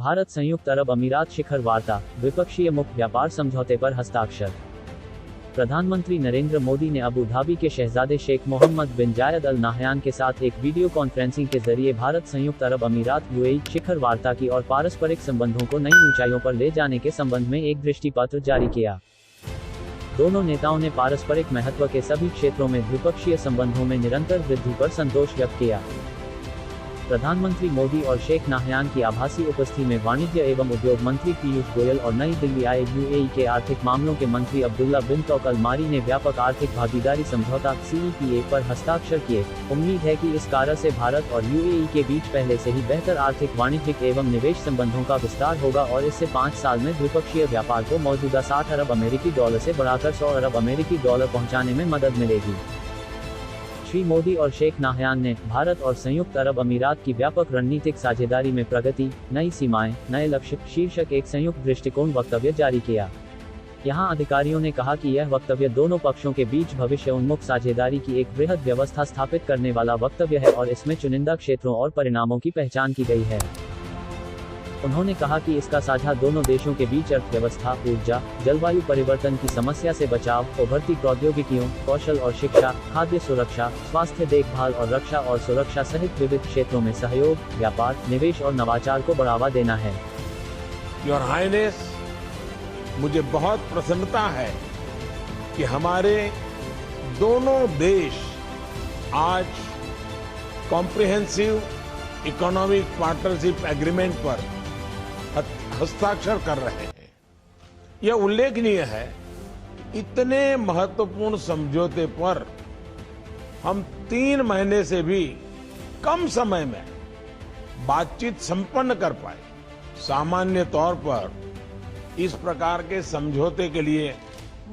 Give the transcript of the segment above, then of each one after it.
भारत संयुक्त अरब अमीरात शिखर वार्ता, द्विपक्षीय मुक्त व्यापार समझौते पर हस्ताक्षर। प्रधानमंत्री नरेंद्र मोदी ने अबू धाबी के शहजादे शेख मोहम्मद बिन जायद अल नाहयान के साथ एक वीडियो कॉन्फ्रेंसिंग के जरिए भारत संयुक्त अरब अमीरात यूएई शिखर वार्ता की और पारस्परिक संबंधों को नई ऊंचाइयों पर ले जाने के संबंध में एक दृष्टि पत्र जारी किया। दोनों नेताओं ने पारस्परिक महत्व के सभी क्षेत्रों में द्विपक्षीय संबंधों में निरंतर वृद्धि पर संतोष व्यक्त किया। प्रधानमंत्री मोदी और शेख नाहयान की आभासी उपस्थिति में वाणिज्य एवं उद्योग मंत्री पीयूष गोयल और नई दिल्ली आए यूएई के आर्थिक मामलों के मंत्री अब्दुल्ला बिन तौक अल मारी ने व्यापक आर्थिक भागीदारी समझौता CEPA पर हस्ताक्षर किए। उम्मीद है कि इस कार्य से भारत और यूएई के बीच पहले से ही बेहतर आर्थिक, वाणिज्यिक एवं निवेश संबंधों का विस्तार होगा और इससे 5 साल में द्विपक्षीय व्यापार को मौजूदा $60 अरब से बढ़ाकर $100 अरब पहुंचाने में मदद मिलेगी। श्री मोदी और शेख नाहयान ने भारत और संयुक्त अरब अमीरात की व्यापक रणनीतिक साझेदारी में प्रगति, नई सीमाएं, नए लक्ष्य शीर्षक एक संयुक्त दृष्टिकोण वक्तव्य जारी किया। यहां अधिकारियों ने कहा कि यह वक्तव्य दोनों पक्षों के बीच भविष्य उन्मुख साझेदारी की एक वृहद व्यवस्था स्थापित करने वाला वक्तव्य है और इसमें चुनिंदा क्षेत्रों और परिणामों की पहचान की गई है। उन्होंने कहा कि इसका साझा दोनों देशों के बीच अर्थव्यवस्था, ऊर्जा, जलवायु परिवर्तन की समस्या से बचाव, उभरती प्रौद्योगिकियों, कौशल और शिक्षा, खाद्य सुरक्षा, स्वास्थ्य देखभाल और रक्षा और सुरक्षा सहित विविध क्षेत्रों में सहयोग, व्यापार, निवेश और नवाचार को बढ़ावा देना है। योर हाइनेस, मुझे बहुत प्रसन्नता है कि हमारे दोनों देश आज कॉम्प्रिहेंसिव इकोनॉमिक पार्टनरशिप एग्रीमेंट पर हस्ताक्षर कर रहे हैं। यह उल्लेखनीय है, इतने महत्वपूर्ण समझौते पर हम 3 महीने से भी कम समय में बातचीत संपन्न कर पाए। सामान्य तौर पर इस प्रकार के समझौते के लिए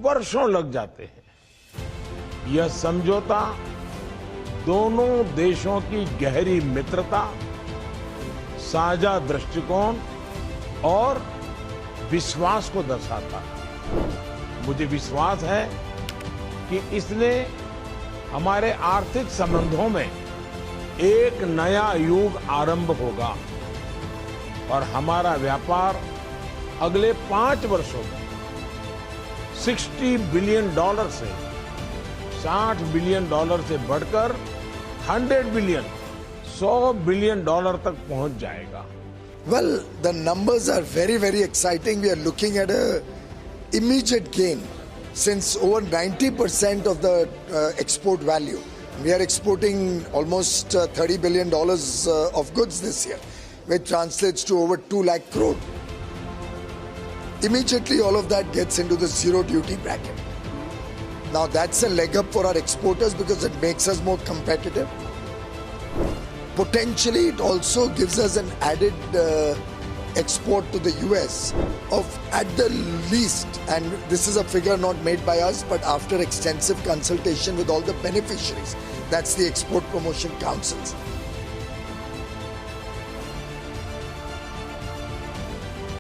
वर्षों लग जाते हैं। यह समझौता दोनों देशों की गहरी मित्रता, साझा दृष्टिकोण और विश्वास को दर्शाता है। मुझे विश्वास है कि इसने हमारे आर्थिक संबंधों में एक नया युग आरंभ होगा और हमारा व्यापार अगले 5 वर्षों में $60 बिलियन से $60 बिलियन से बढ़कर 100 बिलियन, $100 बिलियन तक पहुंच जाएगा। Well, the numbers are very, very exciting. We are looking at a immediate gain since over 90% of the export value. We are exporting almost $30 billion of goods this year, which translates to over 2 lakh crore. Immediately, all of that gets into the zero duty bracket. Now, that's a leg up for our exporters because it makes us more competitive. Potentially, it also gives us an added export to the US of at the least, and this is a figure not made by us, but after extensive consultation with all the beneficiaries, that's the export promotion councils,